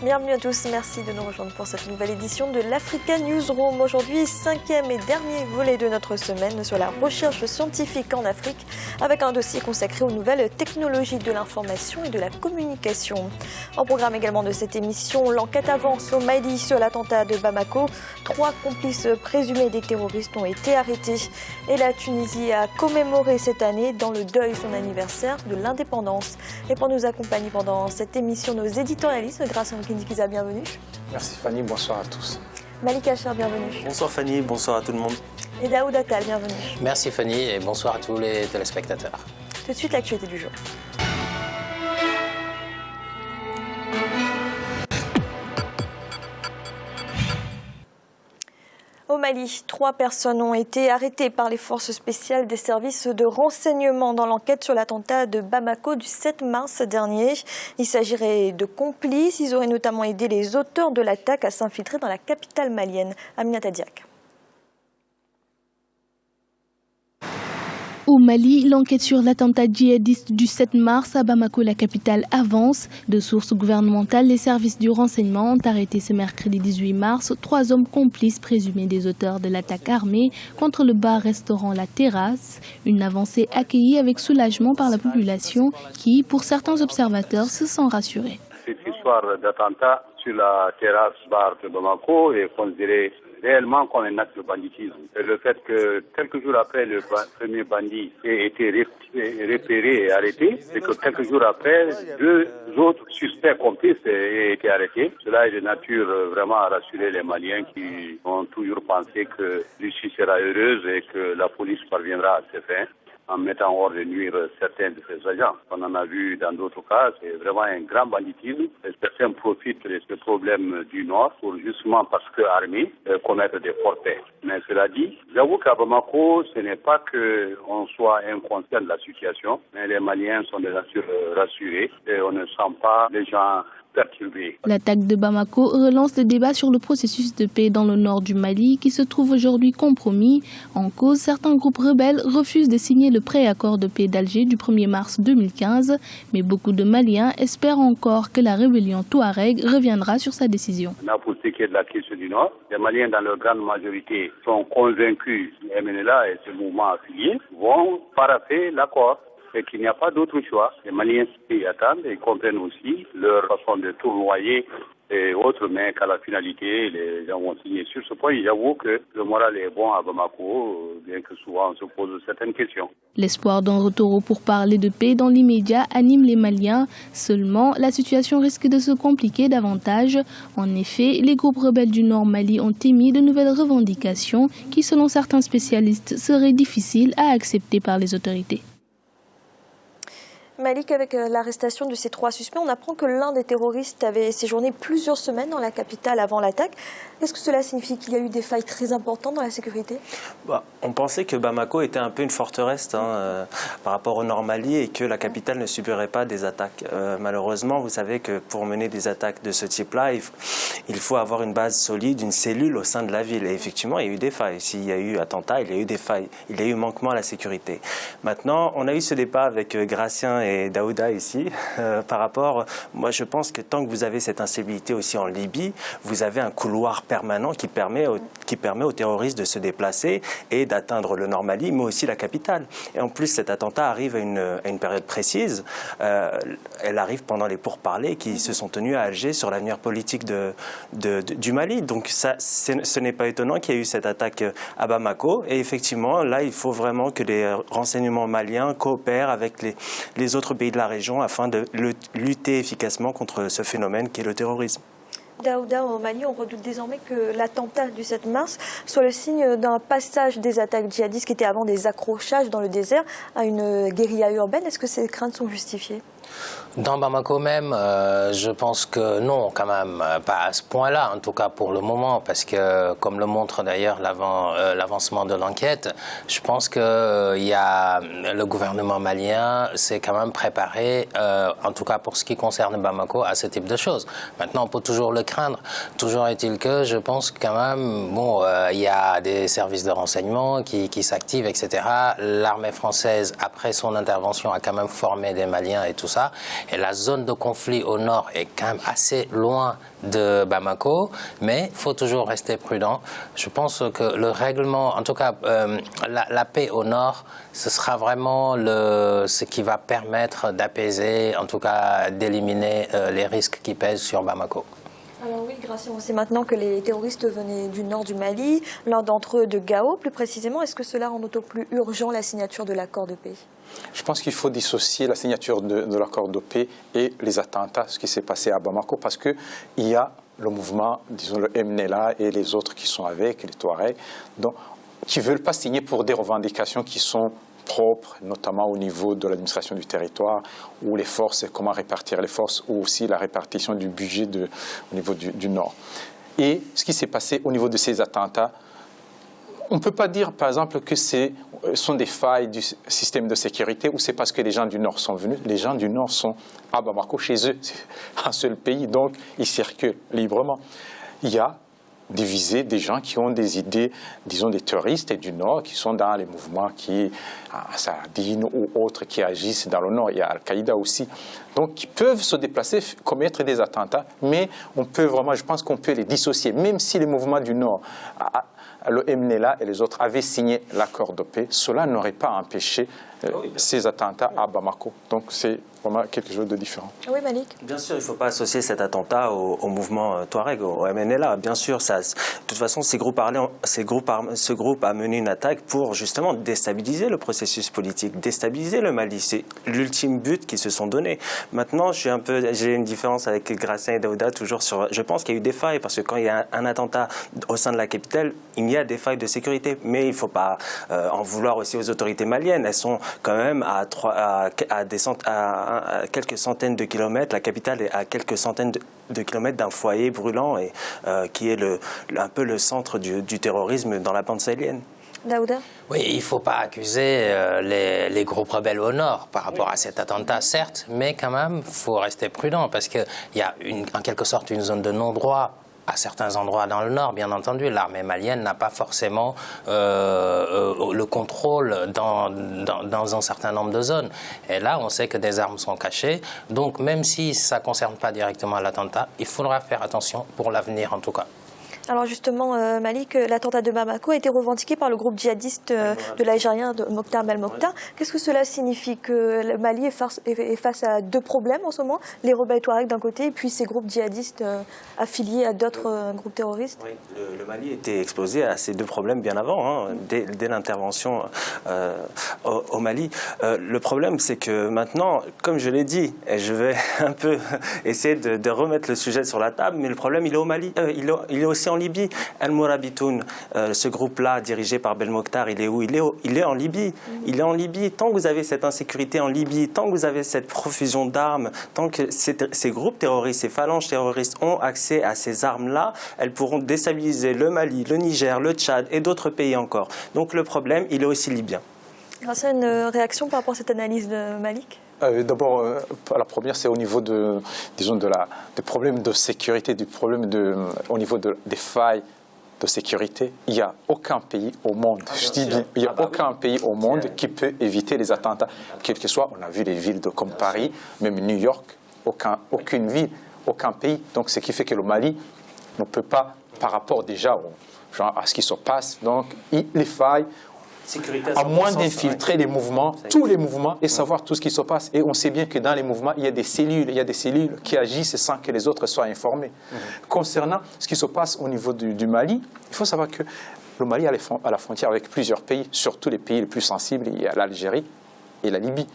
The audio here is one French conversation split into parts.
Bienvenue à tous, merci de nous rejoindre pour cette nouvelle édition de l'Africa Newsroom. Aujourd'hui, 5e et dernier volet de notre semaine sur la recherche scientifique en Afrique, avec un dossier consacré aux nouvelles technologies de l'information et de la communication. En programme également de cette émission, l'enquête avance au Mali sur l'attentat de Bamako. 3 complices présumés des terroristes ont été arrêtés. Et la Tunisie a commémoré cette année dans le deuil son anniversaire de l'indépendance. Et pour nous accompagner pendant cette émission, nos éditorialistes, grâce à Kiza, bienvenue. Merci Fanny, bonsoir à tous. Malik Achar, bienvenue. Bonsoir Fanny, bonsoir à tout le monde. Et Daoud Attal, bienvenue. Merci Fanny et bonsoir à tous les téléspectateurs. Tout de suite, l'actualité du jour. Au Mali, 3 personnes ont été arrêtées par les forces spéciales des services de renseignement dans l'enquête sur l'attentat de Bamako du 7 mars dernier. Il s'agirait de complices. Ils auraient notamment aidé les auteurs de l'attaque à s'infiltrer dans la capitale malienne, Aminata Diak. Au Mali, l'enquête sur l'attentat djihadiste du 7 mars à Bamako, la capitale, avance. De sources gouvernementales, les services du renseignement ont arrêté ce mercredi 18 mars 3 hommes complices présumés des auteurs de l'attaque armée contre le bar-restaurant La Terrasse. Une avancée accueillie avec soulagement par la population qui, pour certains observateurs, se sent rassurée. Cette histoire d'attentat sur la terrasse bar de Bamako est considérée réellement comme un acte de banditisme. Et le fait que quelques jours après le premier bandit ait été repéré et arrêté, c'est que quelques jours après, 2 autres suspects complices aient été arrêtés. Cela est de nature vraiment à rassurer les Maliens qui ont toujours pensé que l'issue sera heureuse et que la police parviendra à ses fins en mettant hors de nuire certains de ses agents. On en a vu dans d'autres cas, c'est vraiment un grand banditisme. Et certains profitent de ce problème du Nord pour justement, parce que armés, commettre des forfaits. Mais cela dit, j'avoue qu'à Bamako, ce n'est pas qu'on soit inconscient de la situation, mais les Maliens sont de nature rassurés et on ne sent pas les gens perturbés. L'attaque de Bamako relance le débat sur le processus de paix dans le nord du Mali qui se trouve aujourd'hui compromis. En cause, certains groupes rebelles refusent de signer le pré-accord de paix d'Alger du 1er mars 2015, mais beaucoup de Maliens espèrent encore que la rébellion Touareg reviendra sur sa décision. Pour ce qui est de la question du Nord, les Maliens dans leur grande majorité sont convaincus que MNLA et ce mouvement affilié vont parapher l'accord. Et qu'il n'y a pas d'autre choix. Les Maliens s'y attendent et comprennent aussi leur façon de tournoyer et autres, mais qu'à la finalité, les gens vont signer. Sur ce point, j'avoue que le moral est bon à Bamako, bien que souvent on se pose certaines questions. L'espoir d'un retour au pourparlers de paix dans l'immédiat anime les Maliens. Seulement, la situation risque de se compliquer davantage. En effet, les groupes rebelles du Nord Mali ont émis de nouvelles revendications qui, selon certains spécialistes, seraient difficiles à accepter par les autorités. Malik, avec l'arrestation de ces 3 suspects, on apprend que l'un des terroristes avait séjourné plusieurs semaines dans la capitale avant l'attaque. Est-ce que cela signifie qu'il y a eu des failles très importantes dans la sécurité ? On pensait que Bamako était un peu une forteresse par rapport au Nord Mali et que la capitale ne subirait pas des attaques. Malheureusement, vous savez que pour mener des attaques de ce type-là, il faut avoir une base solide, une cellule au sein de la ville. Et effectivement, il y a eu des failles. S'il y a eu attentat, il y a eu des failles. Il y a eu manquement à la sécurité. Maintenant, on a eu ce débat avec Gratien et Daouda ici, par rapport, moi je pense que tant que vous avez cette instabilité aussi en Libye, vous avez un couloir permanent qui permet aux terroristes de se déplacer et d'atteindre le Nord Mali, mais aussi la capitale. Et en plus, cet attentat arrive à une période précise. Elle arrive pendant les pourparlers qui se sont tenus à Alger sur l'avenir politique du Mali. Donc ce n'est pas étonnant qu'il y ait eu cette attaque à Bamako. Et effectivement, là, il faut vraiment que les renseignements maliens coopèrent avec les autres pays de la région afin de lutter efficacement contre ce phénomène qui est le terrorisme. Daouda, au Mali, on redoute désormais que l'attentat du 7 mars soit le signe d'un passage des attaques djihadistes qui étaient avant des accrochages dans le désert à une guérilla urbaine. Est-ce que ces craintes sont justifiées ? Dans Bamako même, je pense que non, quand même, pas à ce point-là, en tout cas pour le moment, parce que, comme le montre d'ailleurs l'avancement de l'enquête, je pense que le gouvernement malien s'est quand même préparé, en tout cas pour ce qui concerne Bamako, à ce type de choses. Maintenant, on peut toujours le craindre. Toujours est-il que je pense quand même, il y a des services de renseignement qui s'activent, etc. L'armée française, après son intervention, a quand même formé des Maliens et tout ça. ça. Et la zone de conflit au nord est quand même assez loin de Bamako, mais il faut toujours rester prudent. Je pense que le règlement, en tout cas la paix au nord, ce sera vraiment ce qui va permettre d'apaiser, en tout cas d'éliminer les risques qui pèsent sur Bamako. Alors oui, Gracien, on sait maintenant que les terroristes venaient du nord du Mali, l'un d'entre eux de Gao plus précisément. Est-ce que cela rend d'autant plus urgent la signature de l'accord de paix? Je pense qu'il faut dissocier la signature de l'accord de paix et les attentats, ce qui s'est passé à Bamako, parce qu'il y a le mouvement, disons le MNLA et les autres qui sont avec, les Touaregs, qui ne veulent pas signer pour des revendications qui sont propres, notamment au niveau de l'administration du territoire, ou les forces, comment répartir les forces, ou aussi la répartition du budget au niveau du Nord. Et ce qui s'est passé au niveau de ces attentats, on ne peut pas dire, par exemple, que ce sont des failles du système de sécurité ou c'est parce que les gens du Nord sont venus. Les gens du Nord sont à Bamako, chez eux, c'est un seul pays, donc ils circulent librement. Il y a diviser des gens qui ont des idées, disons des terroristes du Nord, qui sont dans les mouvements Saladin ou autres qui agissent dans le Nord. Il y a Al-Qaïda aussi. Donc, qui peuvent se déplacer, commettre des attentats, mais on peut vraiment, je pense qu'on peut les dissocier. Même si les mouvements du Nord, le MNLA et les autres avaient signé l'accord de paix, cela n'aurait pas empêché ces attentats à Bamako. Donc, c'est vraiment quelque chose de différent. Oui, Malik. Bien sûr, il ne faut pas associer cet attentat au mouvement Touareg, au MNLA. Bien sûr, de toute façon, ce groupe a mené une attaque pour justement déstabiliser le processus politique, déstabiliser le Mali. C'est l'ultime but qu'ils se sont donné. Maintenant, j'ai une différence avec Gracien et Daouda toujours je pense qu'il y a eu des failles parce que quand il y a un attentat au sein de la capitale, il y a des failles de sécurité. Mais il ne faut pas en vouloir aussi aux autorités maliennes. Elles sont quand même à quelques centaines de kilomètres. La capitale est à quelques centaines de kilomètres d'un foyer brûlant et qui est un peu le centre du terrorisme dans la bande sahélienne. Daouda? Oui, il ne faut pas accuser les groupes rebelles au nord par rapport à cet attentat, certes, mais quand même, il faut rester prudent parce qu'il y a en quelque sorte une zone de non-droit à certains endroits dans le nord, bien entendu. L'armée malienne n'a pas forcément le contrôle dans un certain nombre de zones. Et là, on sait que des armes sont cachées. Donc, même si ça ne concerne pas directement l'attentat, il faudra faire attention pour l'avenir, en tout cas. Alors justement, Malik, l'attentat de Bamako a été revendiqué par le groupe djihadiste de l'Algérien Mokhtar Belmokhtar. Qu'est-ce que cela signifie? Que le Mali est face à deux problèmes en ce moment, les rebelles Touaregs d'un côté et puis ces groupes djihadistes affiliés à d'autres groupes terroristes? Oui, le Mali était exposé à ces deux problèmes bien avant, dès l'intervention au Mali. Le problème, c'est que maintenant, comme je l'ai dit, et je vais un peu essayer de remettre le sujet sur la table, mais le problème, il est au Mali, il est aussi en Libye. Al-Mourabitoun, ce groupe-là, dirigé par Belmokhtar, il est où? Il est en Libye. Il est en Libye. Tant que vous avez cette insécurité en Libye, tant que vous avez cette profusion d'armes, tant que ces groupes terroristes, ces phalanges terroristes ont accès à ces armes-là, elles pourront déstabiliser le Mali, le Niger, le Tchad et d'autres pays encore. Donc le problème, il est aussi libyen. Grâce à une réaction par rapport à cette analyse de Malik? D'abord, la première, c'est au niveau des problèmes de sécurité, au niveau des failles de sécurité. Il n'y a aucun pays au monde, il n'y a aucun pays au monde qui peut éviter les attentats. Quel que soit, on a vu les villes comme Paris, même New York, aucune ville, aucun pays. Donc, ce qui fait que le Mali ne peut pas, par rapport déjà à ce qui se passe, donc les failles, à moins d'infiltrer les mouvements, tous les mouvements, et savoir tout ce qui se passe. Et on sait bien que dans les mouvements, il y a des cellules qui agissent sans que les autres soient informés. Concernant ce qui se passe au niveau du Mali, il faut savoir que le Mali a la frontière avec plusieurs pays, surtout les pays les plus sensibles, il y a l'Algérie et la Libye.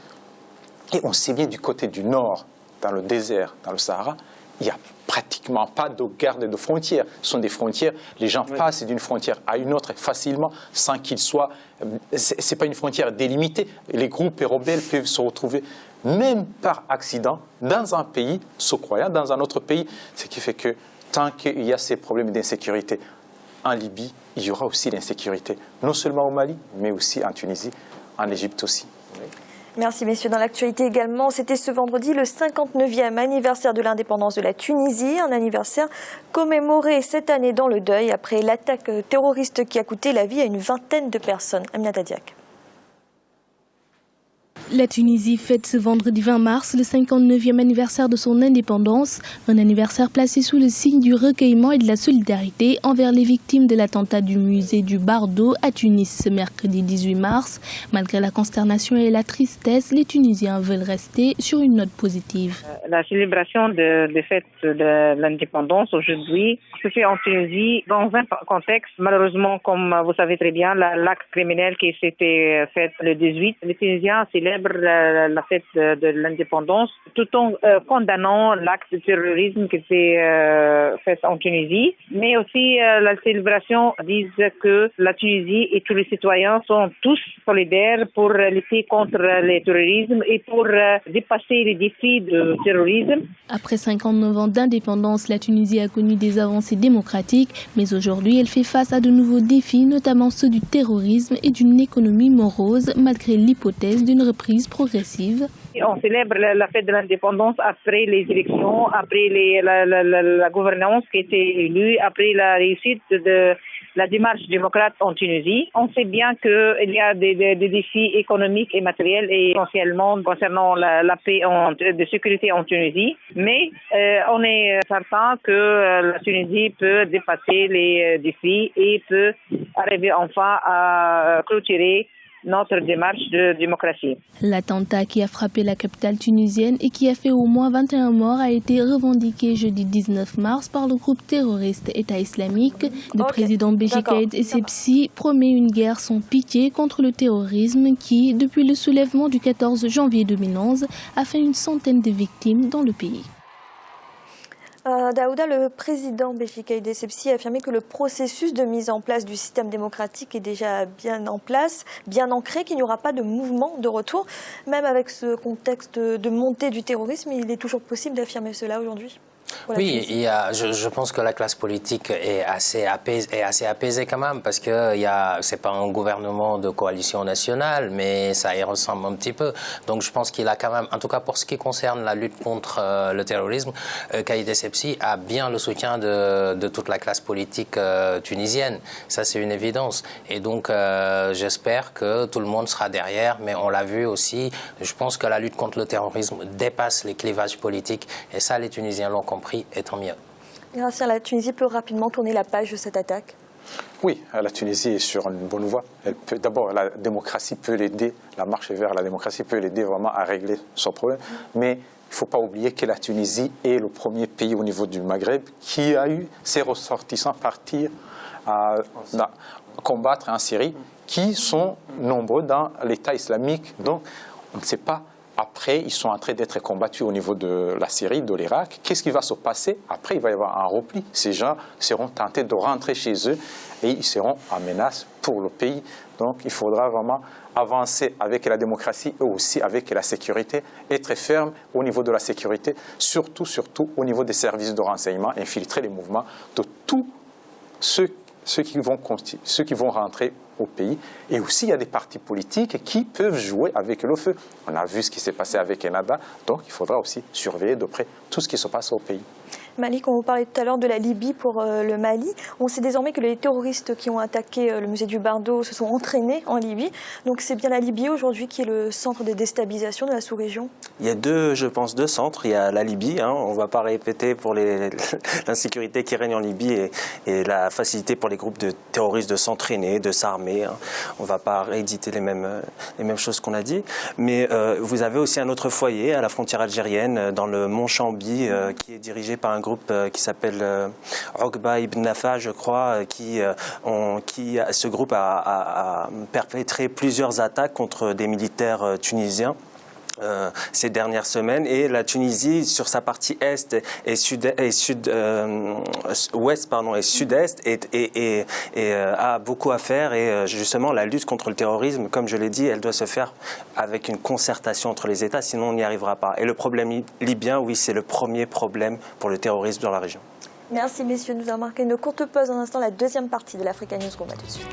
Et on sait bien du côté du nord, dans le désert, dans le Sahara, il n'y a pratiquement pas de garde de frontières. Ce sont des frontières, les gens passent d'une frontière à une autre facilement sans qu'ils soient... Ce n'est pas une frontière délimitée. Les groupes rebelles peuvent se retrouver, même par accident, dans un pays, se croyant dans un autre pays. Ce qui fait que tant qu'il y a ces problèmes d'insécurité en Libye, il y aura aussi l'insécurité, non seulement au Mali, mais aussi en Tunisie, en Égypte aussi. Merci messieurs. Dans l'actualité également, c'était ce vendredi le 59e anniversaire de l'indépendance de la Tunisie, un anniversaire commémoré cette année dans le deuil après l'attaque terroriste qui a coûté la vie à une vingtaine de personnes. Aminata Diak. La Tunisie fête ce vendredi 20 mars le 59e anniversaire de son indépendance, un anniversaire placé sous le signe du recueillement et de la solidarité envers les victimes de l'attentat du musée du Bardo à Tunis ce mercredi 18 mars. Malgré la consternation et la tristesse, les Tunisiens veulent rester sur une note positive. La célébration des fêtes de l'indépendance aujourd'hui se fait en Tunisie dans un contexte, malheureusement, comme vous savez très bien, l'acte criminel qui s'était fait le 18. Les Tunisiens célèbrent la fête de l'indépendance tout en condamnant l'acte de terrorisme qui s'est fait en Tunisie. Mais aussi la célébration dit que la Tunisie et tous les citoyens sont tous solidaires pour lutter contre le terrorisme et pour dépasser les défis du terrorisme. Après 59 ans d'indépendance, la Tunisie a connu des avancées démocratiques, mais aujourd'hui elle fait face à de nouveaux défis, notamment ceux du terrorisme et d'une économie morose, malgré l'hypothèse d'une reprise progressive. On célèbre la fête de l'indépendance après les élections, après la gouvernance qui a été élue, après la réussite de la démarche démocrate en Tunisie. On sait bien qu'il y a des défis économiques et matériels, et essentiellement concernant la paix de sécurité en Tunisie. Mais on est certain que la Tunisie peut dépasser les défis et peut arriver enfin à clôturer notre démarche de démocratie. L'attentat qui a frappé la capitale tunisienne et qui a fait au moins 21 morts a été revendiqué jeudi 19 mars par le groupe terroriste État islamique. Le président Béji Caïd Essebsi promet une guerre sans pitié contre le terrorisme qui, depuis le soulèvement du 14 janvier 2011, a fait une centaine de victimes dans le pays. Daouda, le président Béji Caïd Essebsi a affirmé que le processus de mise en place du système démocratique est déjà bien en place, bien ancré, qu'il n'y aura pas de mouvement de retour. Même avec ce contexte de montée du terrorisme, il est toujours possible d'affirmer cela aujourd'hui. Oui, je pense que la classe politique est assez apaisée quand même, parce que c'est pas un gouvernement de coalition nationale, mais ça y ressemble un petit peu. Donc je pense qu'il a quand même, en tout cas pour ce qui concerne la lutte contre le terrorisme, Caïd Essebsi a bien le soutien de toute la classe politique tunisienne. Ça c'est une évidence. Et donc j'espère que tout le monde sera derrière, mais on l'a vu aussi, je pense que la lutte contre le terrorisme dépasse les clivages politiques, et ça les Tunisiens l'ont compris, et tant mieux. Grâce la Tunisie peut rapidement tourner la page de cette attaque. Oui, la Tunisie est sur une bonne voie. D'abord, la démocratie peut l'aider, la marche vers la démocratie peut l'aider vraiment à régler son problème. Mais il ne faut pas oublier que la Tunisie est le premier pays au niveau du Maghreb qui a eu ses ressortissants partir combattre en Syrie, qui sont nombreux dans l'État islamique. Donc, on ne sait pas. Après, ils sont en train d'être combattus au niveau de la Syrie, de l'Irak. Qu'est-ce qui va se passer? Après, il va y avoir un repli. Ces gens seront tentés de rentrer chez eux et ils seront en menace pour le pays. Donc, il faudra vraiment avancer avec la démocratie et aussi avec la sécurité, être ferme au niveau de la sécurité, surtout au niveau des services de renseignement, infiltrer les mouvements de tous ceux qui vont rentrer au pays. Et aussi, il y a des partis politiques qui peuvent jouer avec le feu. On a vu ce qui s'est passé avec Ennahda, donc il faudra aussi surveiller de près tout ce qui se passe au pays. Malik, on vous parlait tout à l'heure de la Libye pour le Mali. On sait désormais que les terroristes qui ont attaqué le musée du Bardo se sont entraînés en Libye. Donc c'est bien la Libye aujourd'hui qui est le centre de déstabilisation de la sous-région? Il y a deux centres. Il y a la Libye, on ne va pas répéter pour l'insécurité qui règne en Libye et la facilité pour les groupes de terroristes de s'entraîner, de s'armer. On ne va pas rééditer les mêmes choses qu'on a dit. Mais vous avez aussi un autre foyer à la frontière algérienne, dans le Mont Chambi, qui est dirigé par un groupe qui s'appelle Oqba ibn Nafa, je crois, ce groupe a perpétré plusieurs attaques contre des militaires tunisiens ces dernières semaines, et la Tunisie sur sa partie est et sud-est a beaucoup à faire, et justement la lutte contre le terrorisme, comme je l'ai dit, elle doit se faire avec une concertation entre les États, sinon on n'y arrivera pas. Et le problème libyen, oui, c'est le premier problème pour le terrorisme dans la région. Merci messieurs, nous avons marqué une courte pause. En instant, la deuxième partie de l'Africa Newsroom. À tout de suite.